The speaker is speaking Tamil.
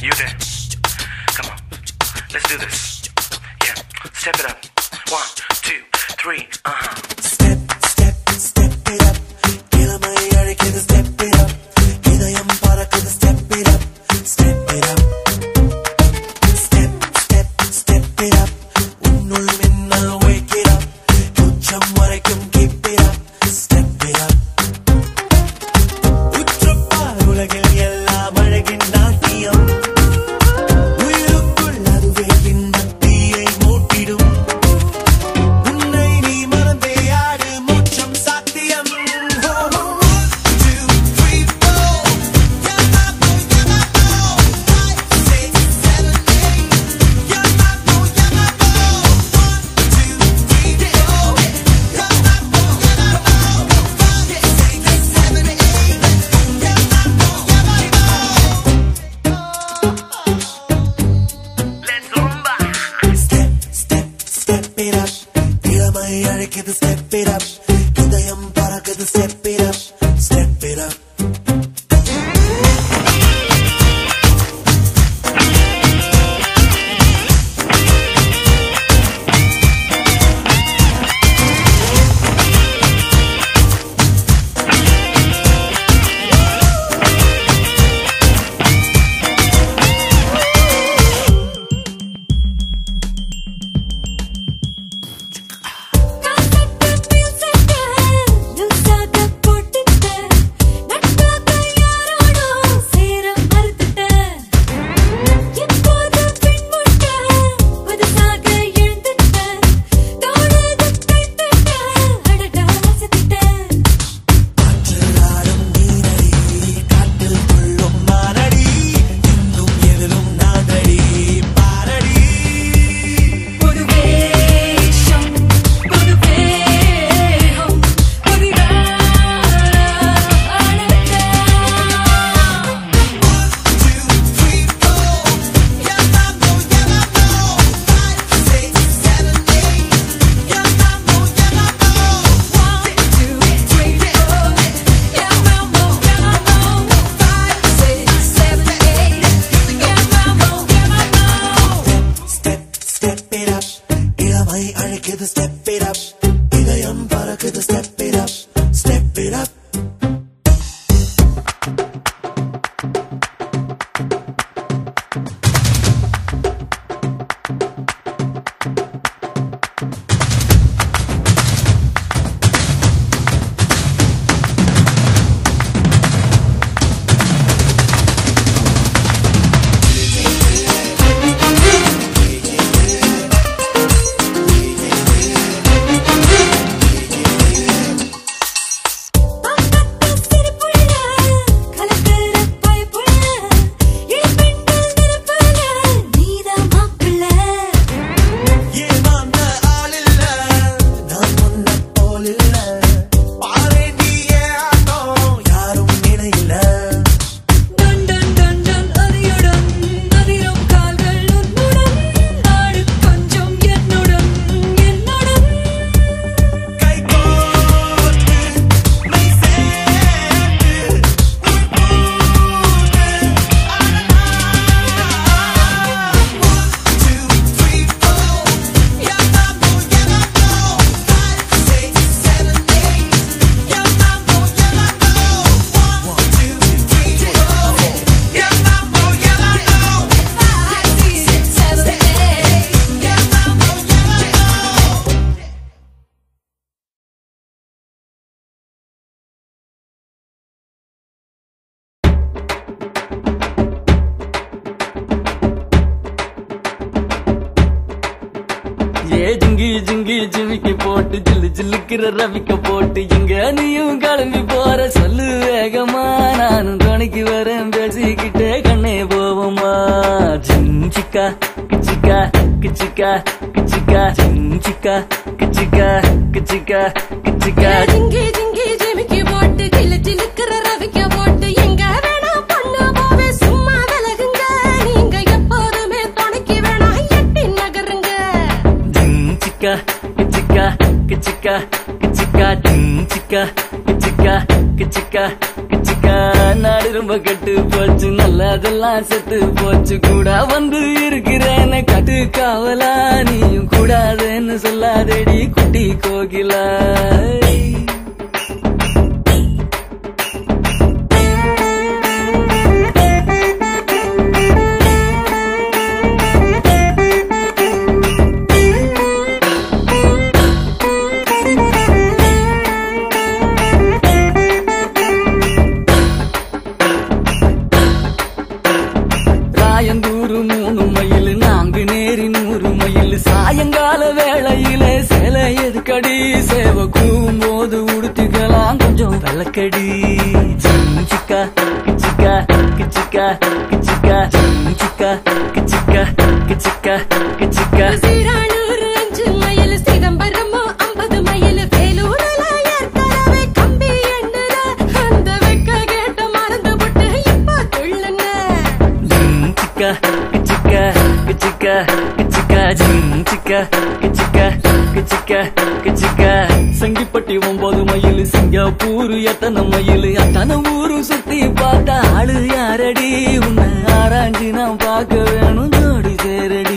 You there? Come on, let's do this. Yeah, step it up. 1, 2, 3. Step, step, step it up. இளமை அழைக்குது step it up. இதயம் பறக்குது step it up. Step it up. Step, step, step it up. உன்னுள் மின்னல் wake it up. உச்சம் வரைக்கும் keep it up. Step it up. உற்றுப்பார் உலகில் எல்லாம் அழகின் நாட்டியம். உயிருக்குள் அதுவே இன்பத் தீயை மூட்டிடும். உன்னை நீ மறந்தே ஆடு மோட்சம் சாத்தியம். 1, 2, 3, 4. You're my boy, you're my boy. 5, 6, 7, 8. You're my boy, you're my boy. 1, 2, 3, 4. You're my boy, you're my boy. 5, 6, 7, 8. You're my boy, you're my boy. Let's rumba. Step, step, step it up. இளமை அழைக்குது step it up. இதயம் பறக்குது step it up. Step it up. ஆற்றலாடும் நீரடி காட்டில் கொள்ளும் மானடி இன்னும் எதிலும் நானடி பாரடி. புதுவேஷம் புதுவேகம் புதிதாக அழகா 1, 2, 3, 4. You're my boy, you're my boy. 5, 6, 7, 8. You're my boy, you're my boy. 1, 2, 3, 4. Yeah, mambo, 5, 6, 7, 8. Yeah, mambo, Step, step it up. இளமை அழைக்குது step it up. இதயம் பறக்குது step it up. Step it up. சிரிப்புள்ள கலக்கற பயப்புள்ள இளப்பெண்கள் நிரப்புல நீதான் மாப்பிள்ள ஏமாந்த ஆளில்ல நான் உன்னை போலில்ல பாரேண்டி ஆட்டம் யாரும் இணையில்ல. டன் டன் டன் டன் அதியுடன் அதிரும் கால்கள் உன்னுடன் ஆடு கொஞ்சம் என்னுடன் என்னுடன் கை கோர்த்து மெய் சேர்த்து உன் போது அழகா. 1, 2, 3, 4. You're my boy, you're my boy. 5, 6, 7, 8. You're my boy, you're my boy. 1, 2, 3, 4. You're my boy, you're my boy. 5, 6, 7, 8 You're my boy, you're my boy. ஏ ஜிங்கி ஜிங்கி ஜிமிக்கி போட்டு ஜில்லு ஜில்லுக்கிற ரவிக்க போட்டு எங்க நீயும் கிளம்பி போற சொல்லு வேகமா நானும் துணைக்கு வரேன் பேசிக்கிட்டே கண்ணே போவோமா ஜிஞ்சிக்கா கிச்சிக்கா கிச்சிக்கா கிச்சிக்கா ஜிஞ்சிக்கா கிச்சிக்கா கிச்சிக்கா கிச்சிக்கா ஜிங்கி ஜிங்கி ஜிமிக்கி போட்டு ஜில்லு ஜில்லுக்கிற ரவிக்க போட்டு எங்க வேணா பொண்ணு போவே சும்மா விலகுங்க நீங்க எப்போதுமே துணைக்கு வேணா எட்டி நகருங்க ஜிஞ்சிக்கா கிச்சிக்கா கிச்சிக்கா கிச்சிக்கா ஜிஞ்சிக்கா கிச்சிக்கா கிச்சிக்கா கிச்சிக்கா நாடு ரொம்ப கெட்டு போச்சு நல்லதெல்லாம் செத்து போச்சு கூட வந்து இருக்கிறேன்னு கட்டு காவலா நீயும் கூடாதுன்னு சொல்லாதேடி குட்டி கோகிலா சாயந்தூரு 3 மைல் நான்கு நேரி 100 மைல் சாயங்கால வேளையில சேலை எதுக்கடி சேவை கூவும் போது உடுத்திக்கலாம் கொஞ்சம் விளக்கடி சிக்கா கிச்சிக்கா கிச்சிக்கா கிச்சிக்கா சிக்கா கிச்சிக்கா கிச்சிக்கா கிச்சிக்கா சீரானூர் 5 மைல் சிதம்பரம் 50 மைல் வேலூர்ல ஏற்கனவே கம்பி எண்ணுற அந்த வெக்க கேட்ட மறந்து விட்டு இப்ப துள்ளுங்க Kichika, kichika, kichika, kichika, kichika, kichika, kichika, kichika. சங்கிப்பட்டி 9 mile Singapore எத்தனை மைல் அத்தனை ஊரு சுத்தி பார்த்த ஆளு யாரடி உன்னை ஆராய்ச்சி நான் பார்க்க வேணும் ஜோடி சேரடி